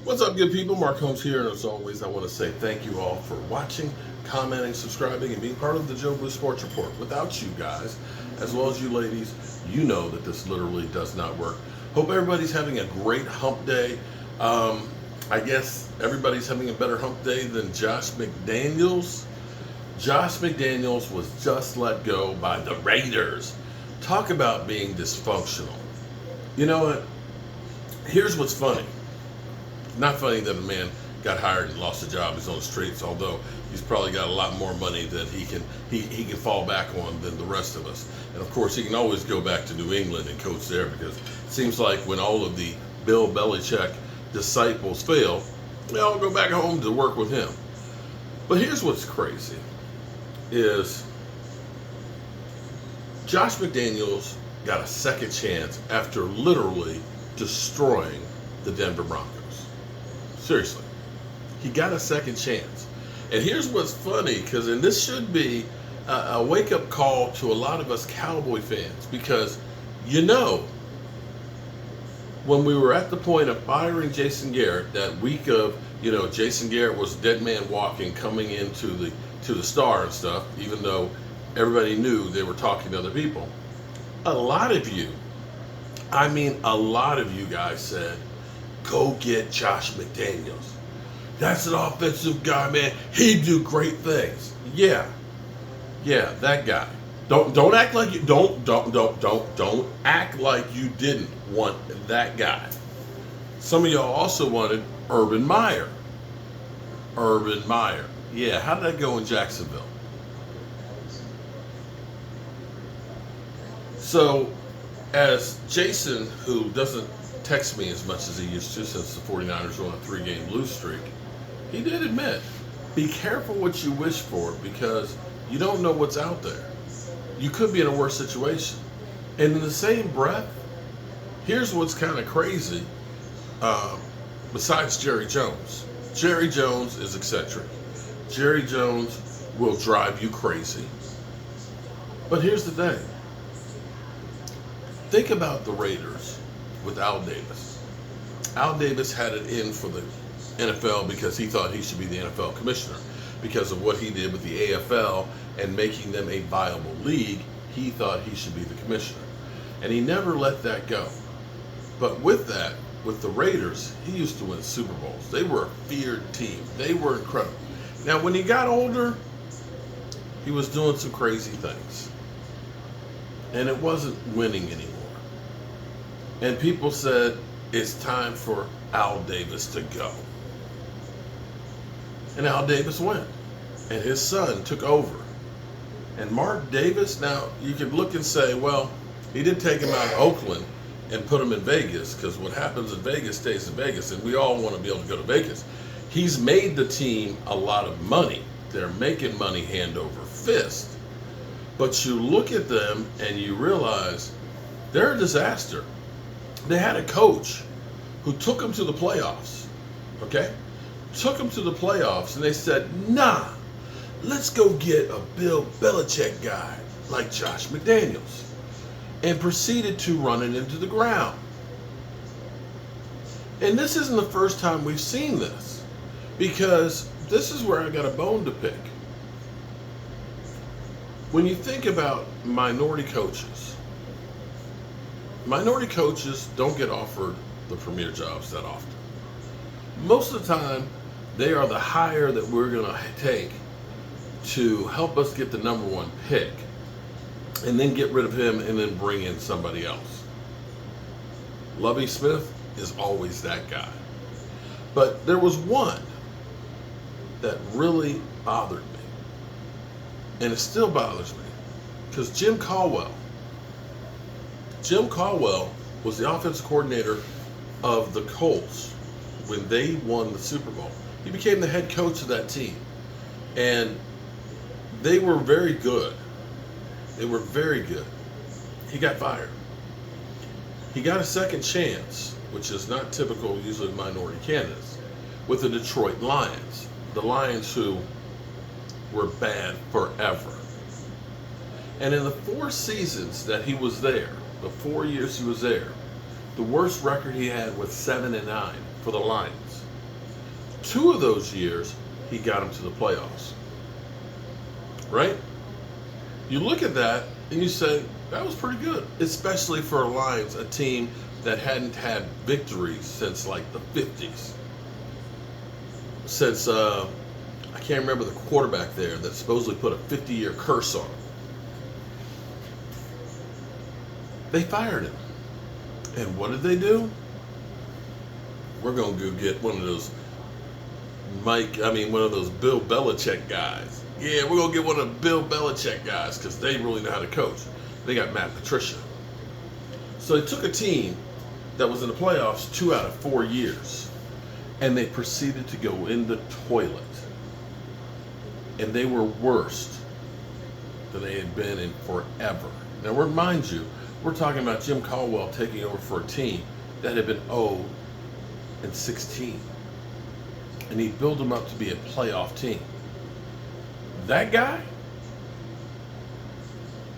What's up, good people? Mark Holmes here, and as always, I want to say thank you all for watching, commenting, subscribing, and being part of the Joe Blue Sports Report. Without you guys, as well as you ladies, you know that this literally does not work. Hope everybody's having a great hump day. I guess everybody's having a better hump day than Josh McDaniels. Josh McDaniels was just let go by the Raiders. Talk about being dysfunctional. You know what? Here's what's funny. Not funny that a man got hired and lost a job. He's on the streets, although he's probably got a lot more money that he can fall back on than the rest of us. And of course, he can always go back to New England and coach there, because it seems like when all of the Bill Belichick disciples fail, they all go back home to work with him. But here's what's crazy is Josh McDaniels got a second chance after literally destroying the Denver Broncos. Seriously, he got a second chance. And here's what's funny, and this should be a wake-up call to a lot of us Cowboy fans, because when we were at the point of firing Jason Garrett, that week of, Jason Garrett was dead man walking, coming into the Star and stuff, even though everybody knew they were talking to other people. A lot of you guys said, go get Josh McDaniels. That's an offensive guy, man. He'd do great things. Yeah, that guy. Don't act like you don't act like you didn't want that guy. Some of y'all also wanted Urban Meyer. Yeah, how did that go in Jacksonville? So, as Jason, who doesn't text me as much as he used to since the 49ers were on a 3-game lose streak, he did admit, be careful what you wish for, because you don't know what's out there. You could be in a worse situation. And in the same breath, here's what's kind of crazy, besides Jerry Jones. Jerry Jones is eccentric. Jerry Jones will drive you crazy. But here's the thing. Think about the Raiders with Al Davis. Al Davis had it in for the NFL because he thought he should be the NFL commissioner. Because of what he did with the AFL and making them a viable league, he thought he should be the commissioner. And he never let that go. But with that, with the Raiders, he used to win Super Bowls. They were a feared team. They were incredible. Now, when he got older, he was doing some crazy things. And it wasn't winning anymore. And people said, it's time for Al Davis to go. And Al Davis went. And his son took over. And Mark Davis, now you could look and say, well, he did take him out of Oakland and put him in Vegas, because what happens in Vegas stays in Vegas, and we all want to be able to go to Vegas. He's made the team a lot of money. They're making money hand over fist. But you look at them and you realize they're a disaster. They had a coach who took them to the playoffs, okay? Took them to the playoffs, and they said, nah, let's go get a Bill Belichick guy like Josh McDaniels, and proceeded to run it into the ground. And this isn't the first time we've seen this, because this is where I got a bone to pick. When you think about minority coaches don't get offered the premier jobs that often. Most of the time, they are the hire that we're going to take to help us get the number one pick, and then get rid of him and then bring in somebody else. Lovie Smith is always that guy. But there was one that really bothered me, and it still bothers me, because Jim Cwell was the offensive coordinator of the Colts when they won the Super Bowl. He became the head coach of that team. And they were very good. He got fired. He got a second chance, which is not typical usually of minority candidates, with the Detroit Lions. The Lions who were bad forever. And in the 4 seasons that he was there, the 4 years he was there, the worst record he had was 7-9 for the Lions. 2 of those years, he got them to the playoffs. Right? You look at that and you say, that was pretty good, especially for a Lions, a team that hadn't had victories since like the 50s. Since, I can't remember the quarterback there that supposedly put a 50-year curse on him. They fired him. And what did they do? We're going to go get one of those one of those Bill Belichick guys. Yeah, we're going to get one of the Bill Belichick guys because they really know how to coach. They got Matt Patricia. So they took a team that was in the playoffs 2 out of 4 years, and they proceeded to go in the toilet. And they were worse than they had been in forever. Now, mind you, we're talking about Jim Caldwell taking over for a team that had been 0-16. And he built them up to be a playoff team. That guy,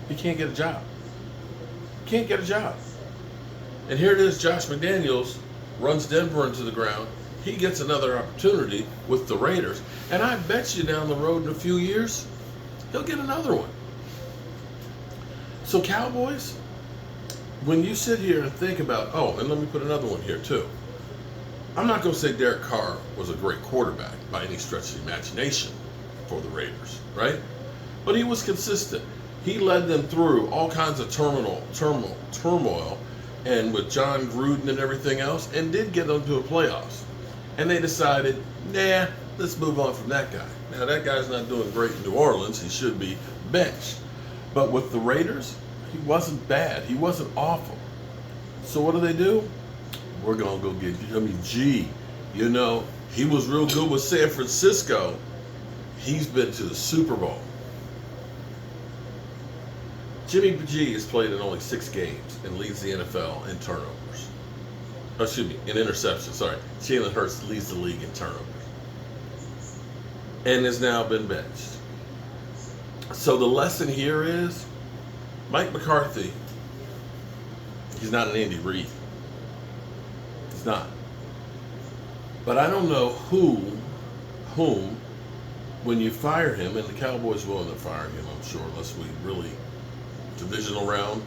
he can't get a job. Can't get a job. And here it is, Josh McDaniels runs Denver into the ground. He gets another opportunity with the Raiders. And I bet you down the road in a few years, he'll get another one. So Cowboys, when you sit here and think about, and let me put another one here too. I'm not going to say Derek Carr was a great quarterback by any stretch of the imagination for the Raiders, right? But he was consistent. He led them through all kinds of turmoil, and with John Gruden and everything else, and did get them to a playoffs. And they decided, let's move on from that guy. Now, that guy's not doing great in New Orleans. He should be benched. But with the Raiders, he wasn't bad. He wasn't awful. So what do? We're going to go get Jimmy G. You know, he was real good with San Francisco. He's been to the Super Bowl. Jimmy G has played in only 6 games and leads the NFL in turnovers. In interceptions, sorry. Jalen Hurts leads the league in turnovers. And has now been benched. So the lesson here is, Mike McCarthy, he's not an Andy Reid. He's not. But I don't know whom, when you fire him, and the Cowboys will end up firing him, I'm sure, unless we really, divisional round,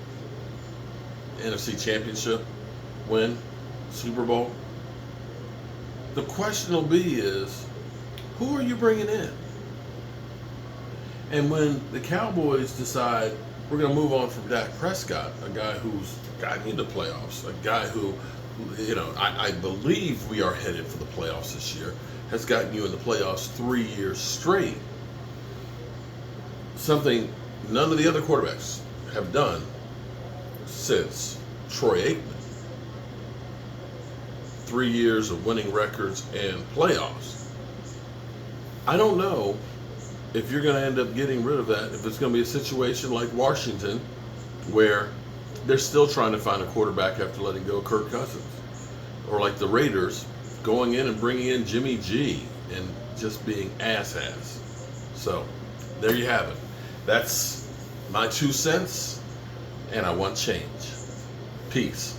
NFC Championship win, Super Bowl. The question will be is, who are you bringing in? And when the Cowboys decide we're going to move on from Dak Prescott, a guy who's gotten into playoffs, a guy who, I believe we are headed for the playoffs this year, has gotten you in the playoffs 3 years straight. Something none of the other quarterbacks have done since Troy Aikman. 3 years of winning records and playoffs. I don't know if you're going to end up getting rid of that, if it's going to be a situation like Washington, where they're still trying to find a quarterback after letting go of Kirk Cousins. Or like the Raiders, going in and bringing in Jimmy G and just being ass. So, there you have it. That's my 2 cents, and I want change. Peace.